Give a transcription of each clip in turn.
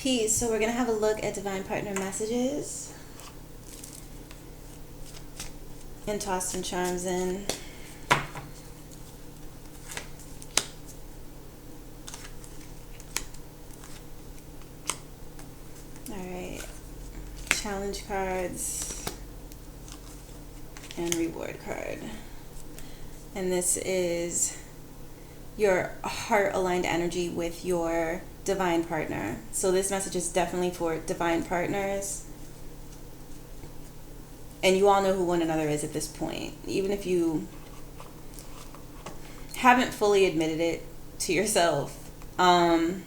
Peace. So we're going to have a look at divine partner messages and toss some charms in. Alright. Challenge cards and reward card. And this is your heart-aligned energy with your divine partner. So this message is definitely for divine partners. And you all know who one another is at this point. Even if you haven't fully admitted it to yourself. And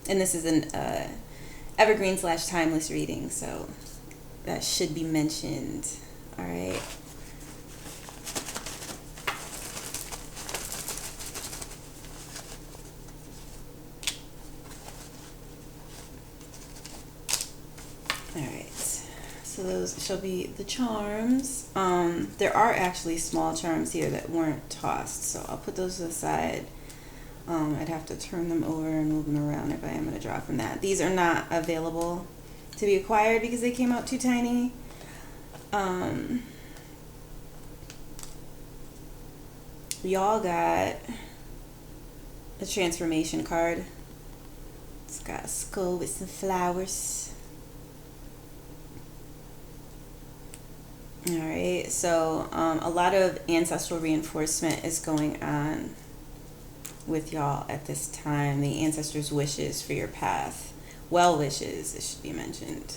this is an Evergreen / timeless reading, so that should be mentioned. All right. All right. So those shall be the charms. There are actually small charms here that weren't tossed, so I'll put those to the side. I'd have to turn them over and move them around if I am going to draw from that. These are not available to be acquired because they came out too tiny. Y'all got a transformation card. It's got a skull with some flowers. Alright, so a lot of ancestral reinforcement is going on with y'all at this time. The ancestors' wishes for your path. Well wishes, it should be mentioned.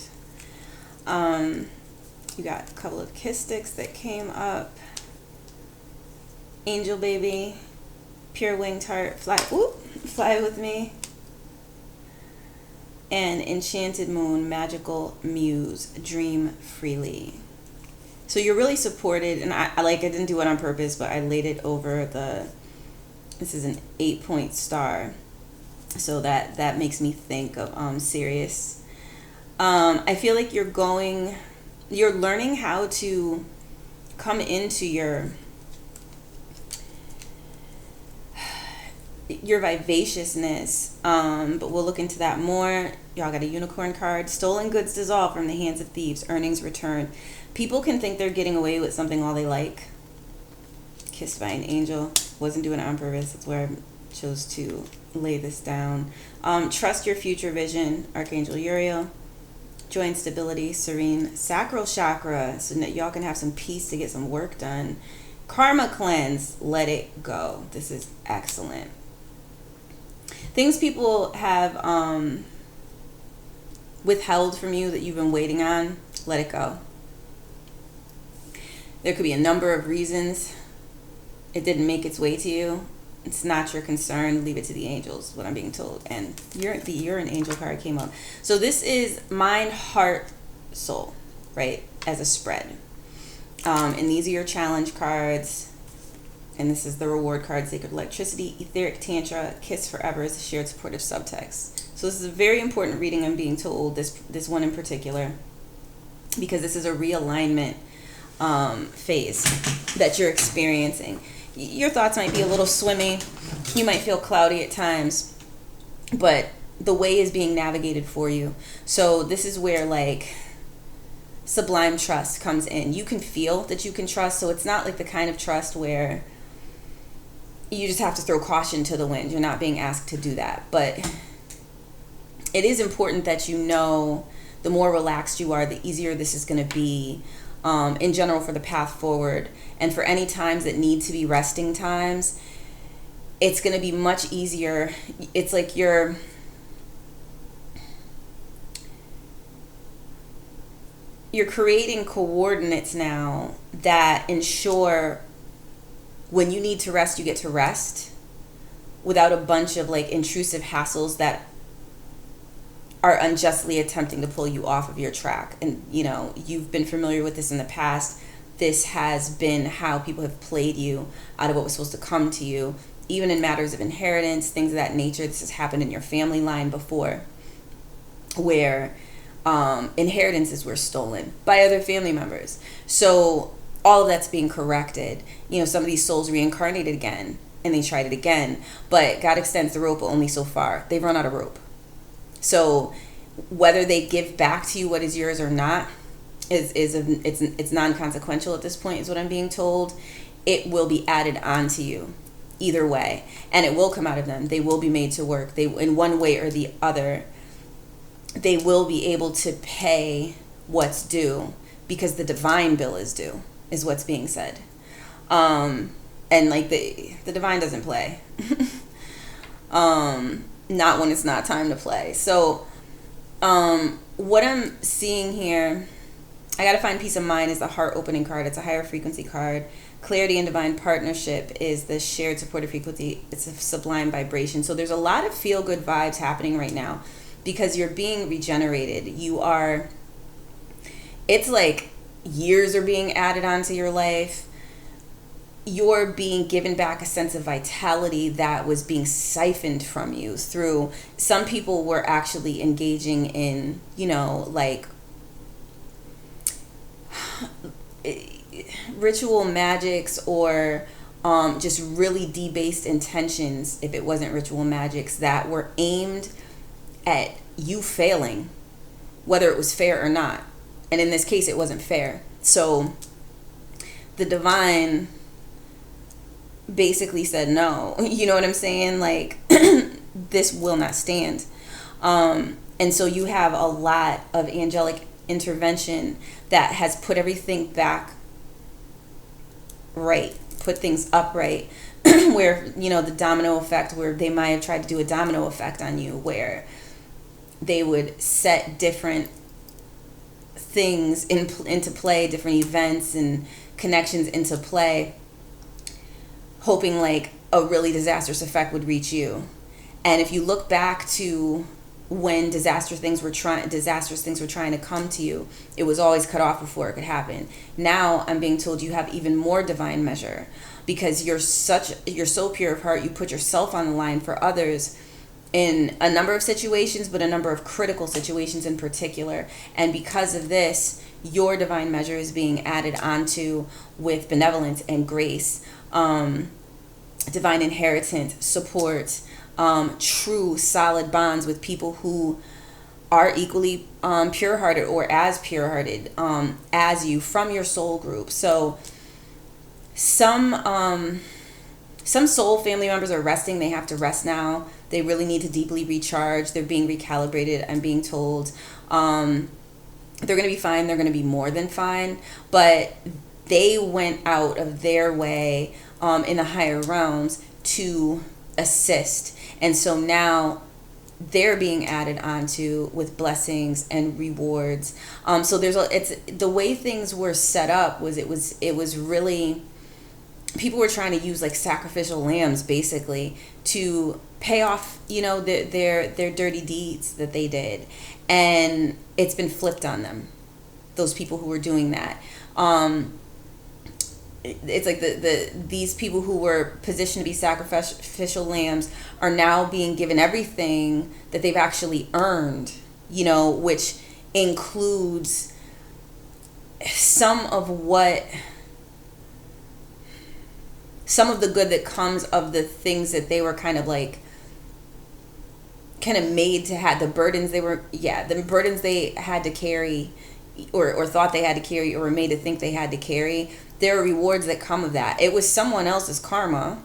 You got a couple of kiss sticks that came up. Angel baby, pure winged heart, fly with me. And enchanted moon, magical muse, dream freely. So you're really supported, and I didn't do it on purpose, but I laid it over this is an 8-point star. So that makes me think of Sirius. I feel like you're learning how to come into your vivaciousness, but we'll look into that more. Y'all got a unicorn card. Stolen goods dissolve from the hands of thieves. Earnings return. People can think they're getting away with something all they like. Kissed by an angel. Wasn't doing it on purpose. That's where I chose to lay this down. Trust your future vision. Archangel Uriel. Joy and stability. Serene. Sacral chakra. So that y'all can have some peace to get some work done. Karma cleanse. Let it go. This is excellent. Things people have withheld from you that you've been waiting on, let it go. There could be a number of reasons it didn't make its way to you. It's not your concern. Leave it to the angels, what I'm being told. And you're an angel card came up. So this is mind, heart, soul, right? As a spread. And these are your challenge cards. And this is the reward card, Sacred Electricity, Etheric Tantra, Kiss Forever is a shared supportive subtext. So this is a very important reading, I'm being told, this one in particular, because this is a realignment phase that you're experiencing. Your thoughts might be a little swimmy. You might feel cloudy at times, but the way is being navigated for you. So this is where sublime trust comes in. You can feel that you can trust, so it's not like the kind of trust where you just have to throw caution to the wind. You're not being asked to do that. But it is important that you know the more relaxed you are, the easier this is going to be in general for the path forward. And for any times that need to be resting times, it's going to be much easier. It's like you're creating coordinates now that ensure when you need to rest, you get to rest without a bunch of intrusive hassles that are unjustly attempting to pull you off of your track. And you've been familiar with this in the past. This has been how people have played you out of what was supposed to come to you, even in matters of inheritance, things of that nature. This has happened in your family line before, where inheritances were stolen by other family members. So all of that's being corrected. Some of these souls reincarnated again and they tried it again. But God extends the rope only so far. They've run out of rope. So whether they give back to you what is yours or not it's non-consequential at this point, is what I'm being told. It will be added onto you either way, and it will come out of them. They will be made to work. They, in one way or the other, they will be able to pay what's due, because the divine bill is due, is what's being said. And like the divine doesn't play. Not when it's not time to play. So what I'm seeing here, I gotta find peace of mind, is the heart opening card. It's a higher frequency card. Clarity and divine partnership is the shared supportive frequency. It's a sublime vibration. So there's a lot of feel good vibes happening right now, because you're being regenerated. It's like years are being added onto your life. You're being given back a sense of vitality that was being siphoned from you through, some people were actually engaging in, like ritual magics, or just really debased intentions, if it wasn't ritual magics, that were aimed at you failing, whether it was fair or not. And in this case, it wasn't fair. So the divine basically said no. You know what I'm saying? Like, this will not stand. And so you have a lot of angelic intervention that has put everything back right, put things upright, where, the domino effect, where they might have tried to do a domino effect on you, where they would set different things into play, different events and connections into play, hoping like a really disastrous effect would reach you. And if you look back to when disastrous things were trying to come to you, it was always cut off before it could happen. Now I'm being told you have even more divine measure, because you're so pure of heart. You put yourself on the line for others in a number of situations, but a number of critical situations in particular. And because of this, your divine measure is being added onto with benevolence and grace, divine inheritance, support, true solid bonds with people who are equally pure-hearted, or as pure-hearted as you, from your soul group. So some soul family members are resting. They have to rest now. They really need to deeply recharge. They're being recalibrated. I'm being told they're going to be fine. They're going to be more than fine. But they went out of their way in the higher realms to assist. And so now they're being added onto with blessings and rewards. So it's the way things were set up was it was really, people were trying to use like sacrificial lambs basically to pay off, their dirty deeds that they did. And it's been flipped on them, those people who were doing that. It's like these people who were positioned to be sacrificial lambs are now being given everything that they've actually earned, which includes some of the good that comes of the things that they were kind of made to have, the burdens they had to carry, or thought they had to carry, or were made to think they had to carry. There are rewards that come of that. It was someone else's karma,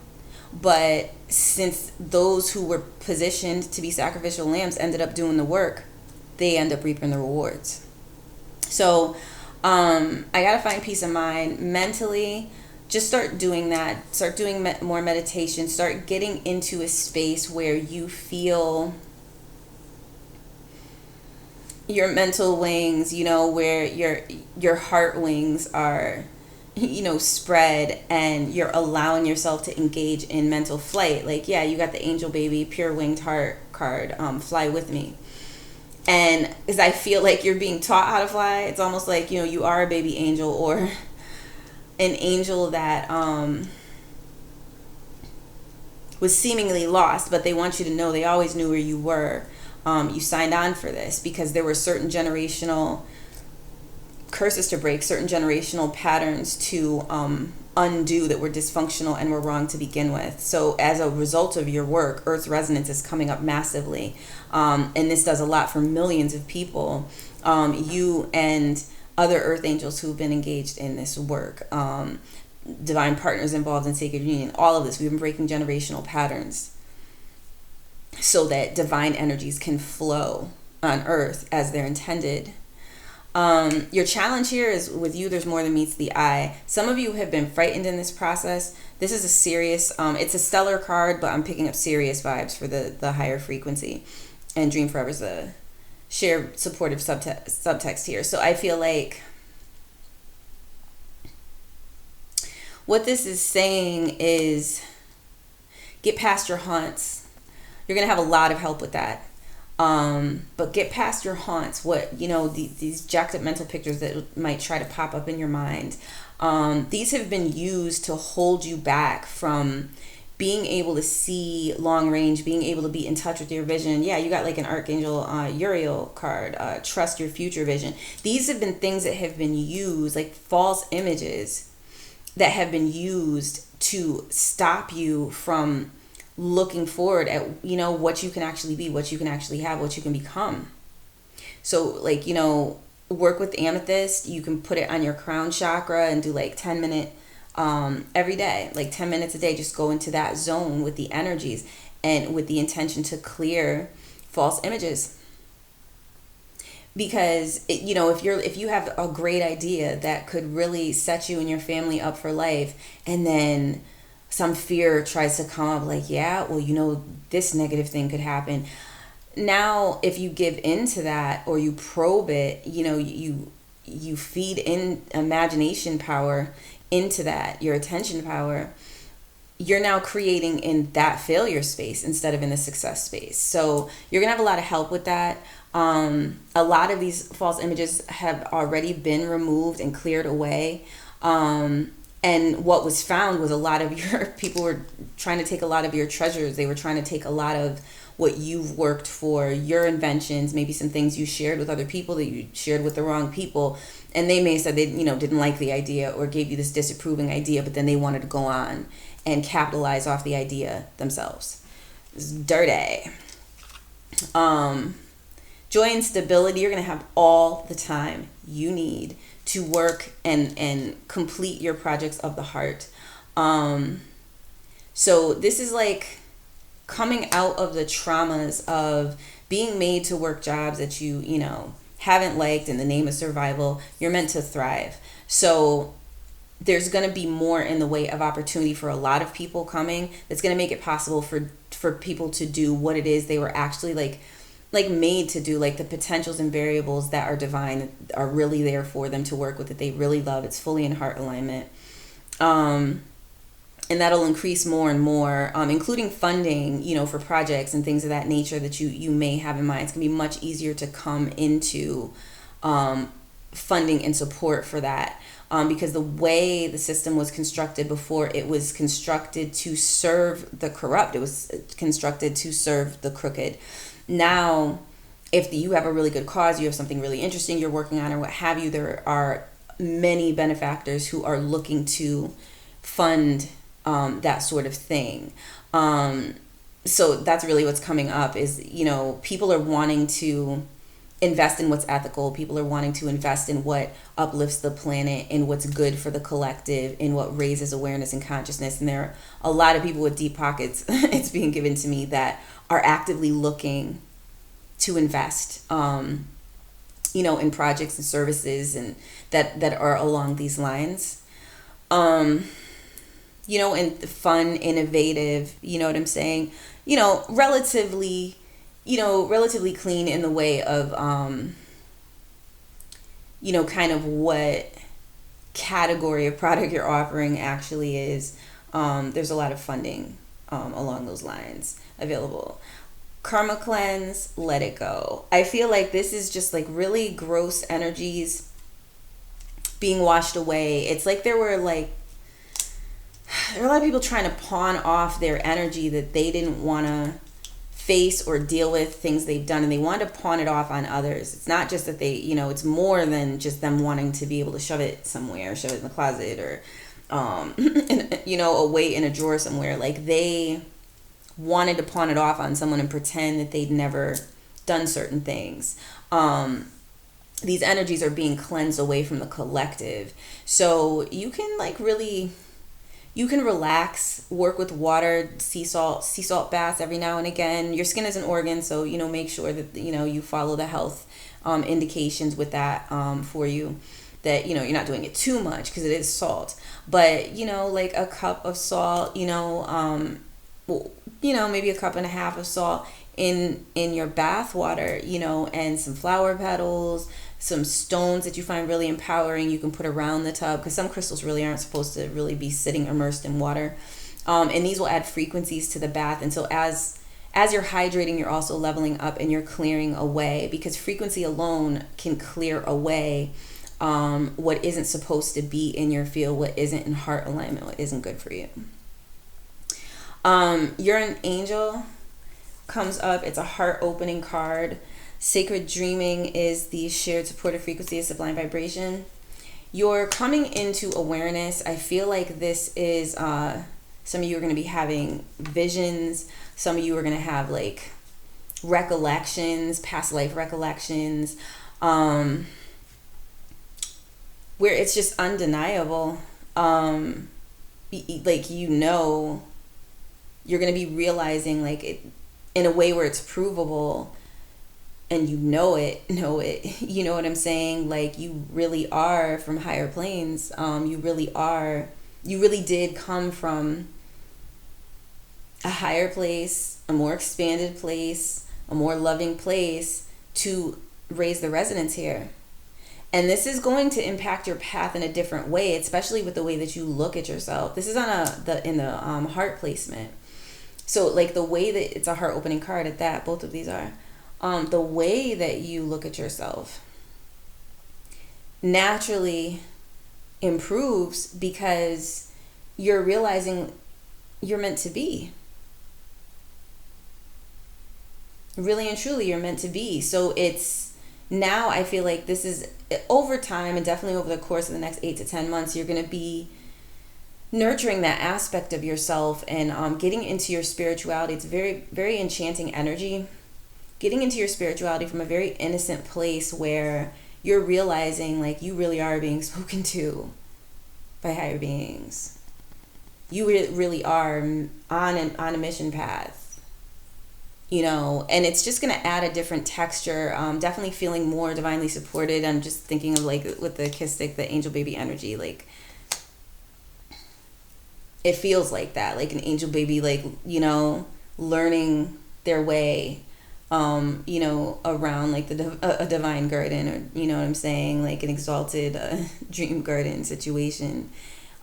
but since those who were positioned to be sacrificial lambs ended up doing the work, they end up reaping the rewards. So I gotta find peace of mind mentally. Just start doing that. Start doing more meditation. Start getting into a space where you feel your mental wings, where your heart wings are, spread, and you're allowing yourself to engage in mental flight. Like, yeah, you got the angel baby, pure winged heart card, fly with me. And as I feel like you're being taught how to fly, it's almost like, you are a baby angel, or an angel that was seemingly lost, but they want you to know they always knew where you were. You signed on for this because there were certain generational curses to break, certain generational patterns to undo, that we're dysfunctional and we're wrong to begin with. So as a result of your work, Earth's resonance is coming up massively. And this does a lot for millions of people. You and other Earth angels who've been engaged in this work, divine partners involved in sacred union, all of this, we've been breaking generational patterns so that divine energies can flow on Earth as they're intended. Your challenge here is with you, there's more than meets the eye. Some of you have been frightened in this process. This is a serious, it's a stellar card, but I'm picking up serious vibes for the higher frequency. And Dream Forever is a shared supportive subtext here. So I feel like what this is saying is get past your haunts. You're going to have a lot of help with that. But get past your haunts, these jacked up mental pictures that might try to pop up in your mind. These have been used to hold you back from being able to see long range, being able to be in touch with your vision. Yeah, you got like an Archangel Uriel card, trust your future vision. These have been things that have been used, like false images that have been used to stop you from looking forward at, what you can actually be, what you can actually have, what you can become. So like, work with amethyst. You can put it on your crown chakra and do like 10-minute every day, like 10 minutes a day. Just go into that zone with the energies and with the intention to clear false images. Because if you have a great idea that could really set you and your family up for life, and then some fear tries to come up, like, this negative thing could happen. Now, if you give into that or you probe it, you feed in imagination power into that, your attention power, you're now creating in that failure space instead of in the success space. So you're going to have a lot of help with that. A lot of these false images have already been removed and cleared away. And what was found was a lot of your people were trying to take a lot of your treasures. They were trying to take a lot of what you've worked for, your inventions, maybe some things you shared with other people that you shared with the wrong people. And they may have said they, didn't like the idea or gave you this disapproving idea, but then they wanted to go on and capitalize off the idea themselves. It's dirty. Joy and stability, you're going to have all the time you need to work and complete your projects of the heart. So this is like coming out of the traumas of being made to work jobs that you haven't liked in the name of survival. You're meant to thrive. So there's going to be more in the way of opportunity for a lot of people coming. That's going to make it possible for people to do what it is they were actually like made to do, like the potentials and variables that are divine are really there for them to work with, that they really love. It's fully in heart alignment. And that'll increase more and more, including funding, for projects and things of that nature that you may have in mind. It's gonna be much easier to come into funding and support for that. Because the way the system was constructed before, it was constructed to serve the corrupt. It was constructed to serve the crooked. Now, if you have a really good cause, you have something really interesting you're working on or what have you, there are many benefactors who are looking to fund that sort of thing. So that's really what's coming up is, people are wanting to invest in what's ethical. People are wanting to invest in what uplifts the planet, in what's good for the collective, in what raises awareness and consciousness. And there are a lot of people with deep pockets, it's being given to me, that are actively looking to invest, in projects and services and that are along these lines. And fun, innovative, you know what I'm saying? Relatively clean in the way of, kind of what category of product you're offering actually is. There's a lot of funding along those lines available. Karma cleanse, let it go. I feel like this is just like really gross energies being washed away. It's like there are a lot of people trying to pawn off their energy that they didn't want to face or deal with, things they've done, and they want to pawn it off on others. It's not just that they, it's more than just them wanting to be able to shove it somewhere, shove it in the closet, or away in a drawer somewhere. Like they wanted to pawn it off on someone and pretend that they'd never done certain things. These energies are being cleansed away from the collective. So you can you can relax, work with water, sea salt baths every now and again. Your skin is an organ, so, make sure that, you follow the health indications with that for you. That, you're not doing it too much because it is salt. But, like a cup of salt, maybe a cup and a half of salt in your bath water, and some flower petals, some stones that you find really empowering, you can put around the tub, because some crystals really aren't supposed to really be sitting immersed in water. And these will add frequencies to the bath. And so as you're hydrating, you're also leveling up and you're clearing away, because frequency alone can clear away what isn't supposed to be in your field, what isn't in heart alignment, what isn't good for you. You're an angel comes up. It's a heart opening card. Sacred dreaming is the shared supportive frequency of sublime vibration. You're coming into awareness. I feel like this is some of you are going to be having visions. Some of you are going to have like recollections, past life recollections, where it's just undeniable. Like, you're going to be realizing like it in a way where it's provable, and you know it, you know what I'm saying? Like, you really are from higher planes. You really did come from a higher place, a more expanded place, a more loving place to raise the resonance here. And this is going to impact your path in a different way, especially with the way that you look at yourself. This is on in the heart placement. So like the way that it's a heart opening card at that, both of these are, the way that you look at yourself naturally improves, because you're realizing you're meant to be. Really and truly, you're meant to be. So it's now, I feel like this is over time, and definitely over the course of the next 8 to 10 months, you're going to be nurturing that aspect of yourself and getting into your spirituality. It's very, very enchanting energy. Getting into your spirituality from a very innocent place where you're realizing like you really are being spoken to by higher beings. You really are on a mission path, and it's just going to add a different texture. Definitely feeling more divinely supported. I'm just thinking of like with the Kistic, the angel baby energy, like it feels like that, like an angel baby, like, learning their way, around like a divine garden, or, you know what I'm saying? Like an exalted dream garden situation.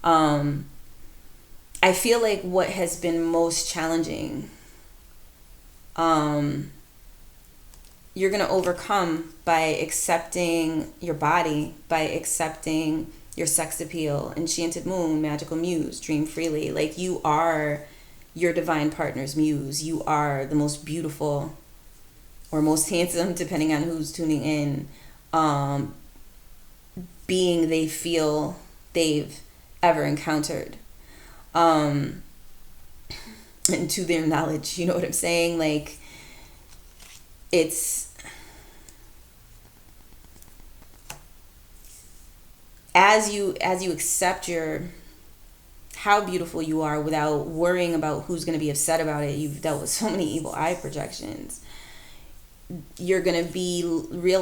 I feel like what has been most challenging, you're going to overcome by accepting your body, by accepting your sex appeal, enchanted moon, magical muse, dream freely. Like, you are your divine partner's muse. You are the most beautiful or most handsome, depending on who's tuning in, being they feel they've ever encountered. And to their knowledge, you know what I'm saying? Like, it's as you accept how beautiful you are without worrying about who's going to be upset about it. You've dealt with so many evil eye projections. You're going to be real